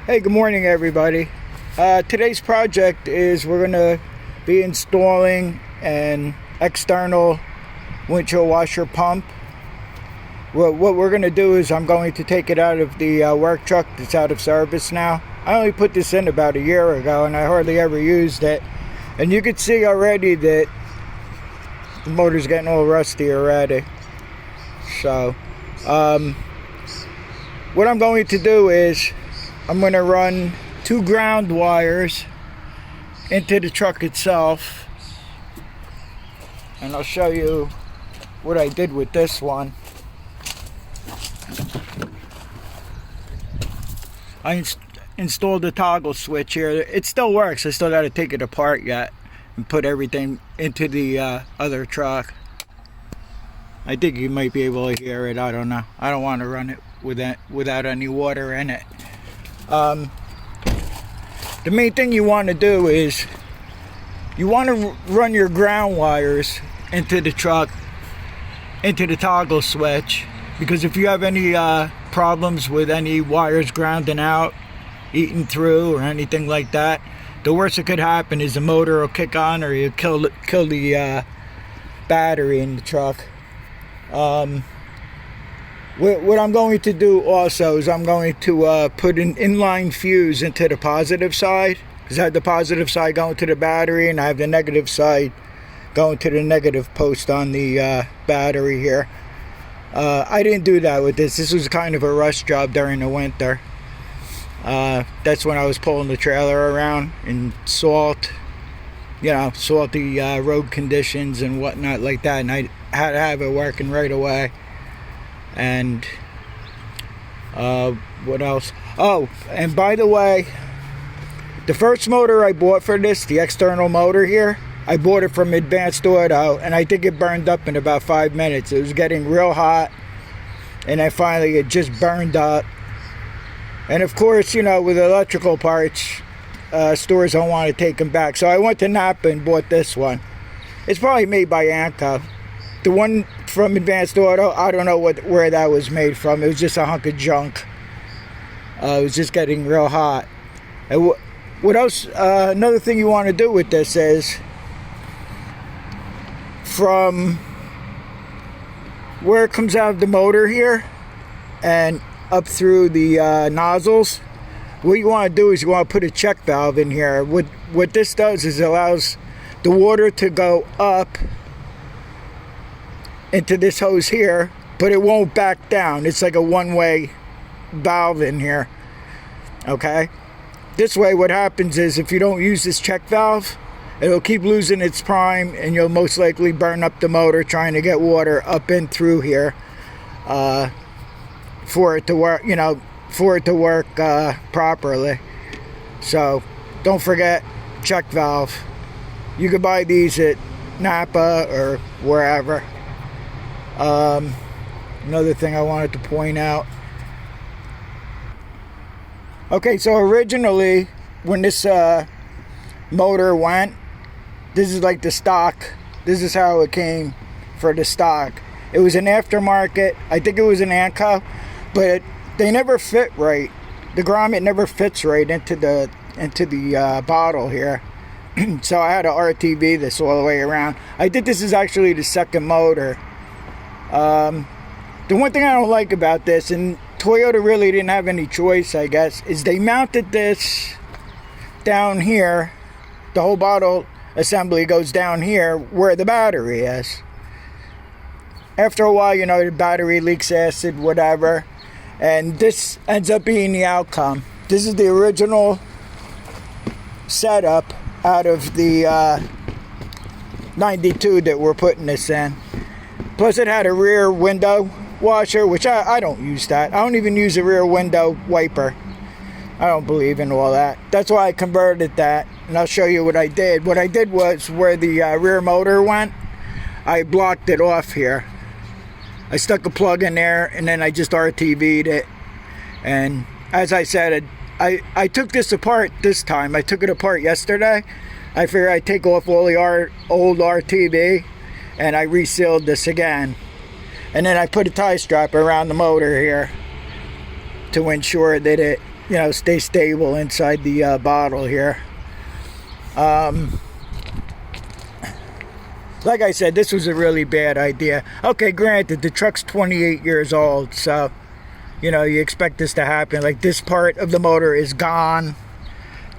Hey, good morning everybody. Today's project is we're going to be installing an external windshield washer pump. What we're going to do is I'm going to take it out of the work truck that's out of service now. I only put this in about a year ago and I hardly ever used it. And you can see already that the motor's getting all rusty already. So, what I'm going to do is I'm going to run 2 ground wires into the truck itself, and I'll show you what I did with this one. I installed the toggle switch here. It still works. I still got to take it apart yet and put everything into the other truck. I think you might be able to hear it. I don't know. I don't want to run it without any water in it. The main thing you want to do is you want to run your ground wires into the truck, into the toggle switch, because if you have any problems with any wires grounding out, eating through, or anything like that, the worst that could happen is the motor will kick on, or you kill the battery in the truck. What I'm going to do also is I'm going to put an inline fuse into the positive side, because I have the positive side going to the battery and I have the negative side going to the negative post on the battery here. I didn't do that with this. This was kind of a rush job during the winter. That's when I was pulling the trailer around in salty road conditions and whatnot like that, and I had to have it working right away. And what else? Oh, and by the way, the first motor I bought for this, the external motor here, I bought it from Advanced Auto, and I think it burned up in about 5 minutes. It was getting real hot, and then finally it just burned up. And of course, with electrical parts, stores don't want to take them back, so I went to Napa and bought this one. It's probably made by Anco. The one from Advanced Auto, I don't know where that was made from. It was just a hunk of junk. It was just getting real hot. And what else? Another thing you want to do with this is, from where it comes out of the motor here and up through the nozzles, what you want to do is you want to put a check valve in here. What this does is it allows the water to go up into this hose here, but it won't back down. It's like a one-way valve in here. Okay? This way what happens is if you don't use this check valve, it'll keep losing its prime and you'll most likely burn up the motor trying to get water up and through here for it to work, properly. So don't forget check valve. You can buy these at Napa or wherever. Another thing I wanted to point out. Okay, so originally when this motor went, this is like the stock. This is how it came for the stock. It was an aftermarket. I think it was an Anco, but they never fit right. The grommet never fits right into the bottle here. So I had to RTV this all the way around. I think this is actually the second motor. The one thing I don't like about this, and Toyota really didn't have any choice, I guess, is they mounted this down here. The whole bottle assembly goes down here where the battery is. After a while, the battery leaks acid, whatever, and this ends up being the outcome. This is the original setup out of the 92 that we're putting this in. Plus it had a rear window washer, which I don't use that. I don't even use a rear window wiper. I don't believe in all that. That's why I converted that, and I'll show you what I did. What I did was where the rear motor went, I blocked it off here. I stuck a plug in there and then I just RTV'd it. And as I said, I took this apart this time. I took it apart yesterday. I figured I'd take off all the old RTV and I resealed this again. And then I put a tie strap around the motor here to ensure that it stay stable inside the bottle here. Like I said, this was a really bad idea. Okay, granted, the truck's 28 years old, so, you expect this to happen. Like, this part of the motor is gone.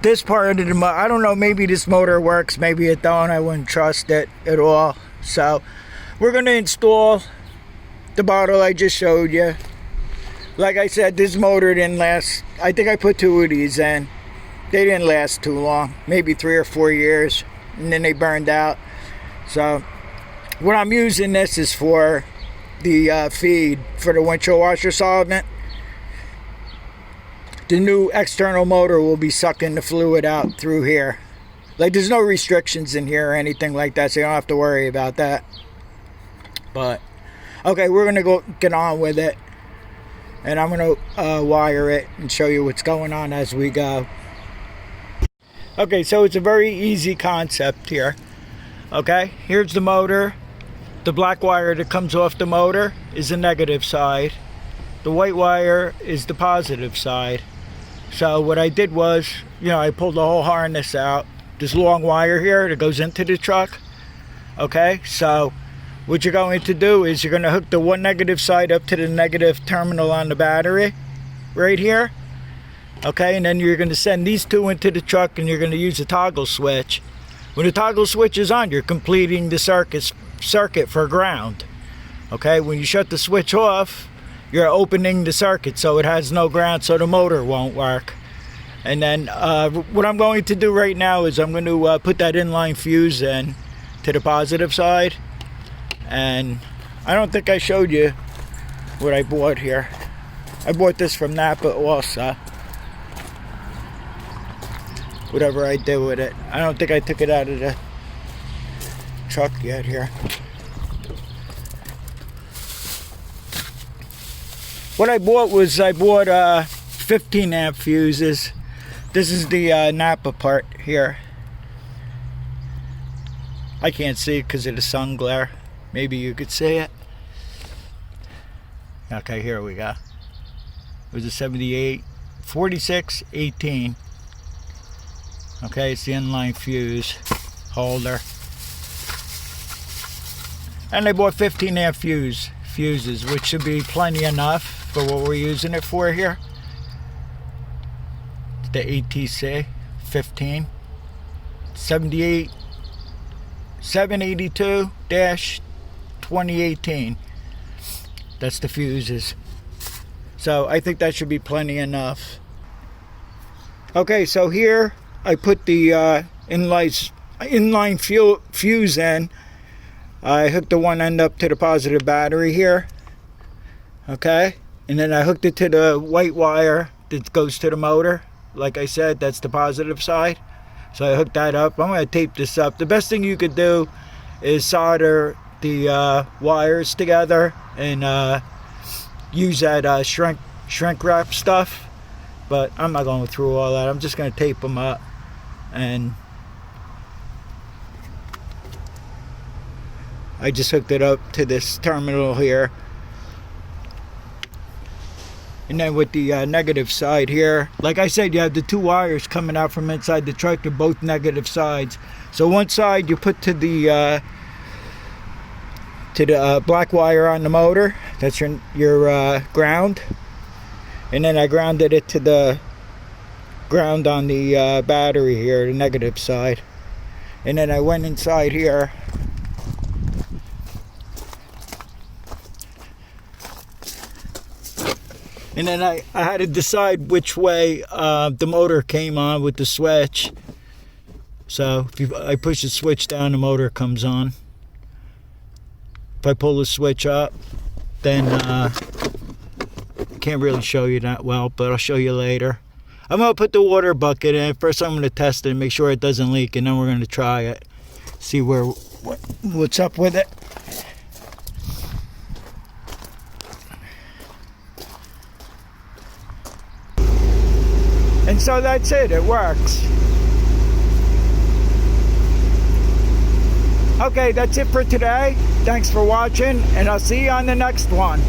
This part of the motor, I don't know, maybe this motor works, maybe it don't. I wouldn't trust it at all. So, we're going to install the bottle I just showed you. Like I said, this motor didn't last. I think I put 2 of these in. They didn't last too long, maybe 3 or 4 years, and then they burned out. So what I'm using this is for the feed for the windshield washer solvent. The new external motor will be sucking the fluid out through here. Like, there's no restrictions in here or anything like that, so you don't have to worry about that. But okay, we're gonna go get on with it, and I'm gonna wire it and show you what's going on as we go. Okay, so it's a very easy concept here. Okay, here's the motor. The black wire that comes off the motor is the negative side. The white wire is the positive side. So what I did was, I pulled the whole harness out. This long wire here that goes into the truck. Okay, so what you're going to do is you're going to hook the one negative side up to the negative terminal on the battery right here. Okay, and then you're going to send these two into the truck, and you're going to use a toggle switch. When the toggle switch is on, you're completing the circuit for ground. Okay, when you shut the switch off, you're opening the circuit so it has no ground, so the motor won't work. And then what I'm going to do right now is I'm going to put that inline fuse in to the positive side. And I don't think I showed you what I bought here. I bought this from Napa also. Whatever I did with it. I don't think I took it out of the truck yet here. What I bought was, 15 amp fuses. This is the Napa part here. I can't see it because of the sun glare. Maybe you could see it. Okay, here we go. It was a 78, 46, 18. Okay, it's the inline fuse holder. And I bought 15 amp fuses, which should be plenty enough for what we're using it for here. The ATC 15 78 782-2018. That's the fuses. So I think that should be plenty enough. Okay, so here I put the inline fuse in. I hooked the one end up to the positive battery here. Okay, and then I hooked it to the white wire that goes to the motor. Like I said, that's the positive side. So I hooked that up. I'm going to tape this up. The best thing you could do is solder the wires together and use that shrink wrap stuff. But I'm not going through all that. I'm just going to tape them up. And I just hooked it up to this terminal here. And then with the negative side here, like I said, you have the two wires coming out from inside the truck. They're both negative sides. So one side you put to the black wire on the motor. That's your ground. And then I grounded it to the ground on the battery here, the negative side. And then I went inside here. And then I had to decide which way the motor came on with the switch. So if I push the switch down, the motor comes on. If I pull the switch up, then I can't really show you that well, but I'll show you later. I'm going to put the water bucket in. First I'm going to test it and make sure it doesn't leak, and then we're going to try it. See what's up with it. And so that's it. It works. Okay, that's it for today. Thanks for watching, and I'll see you on the next one.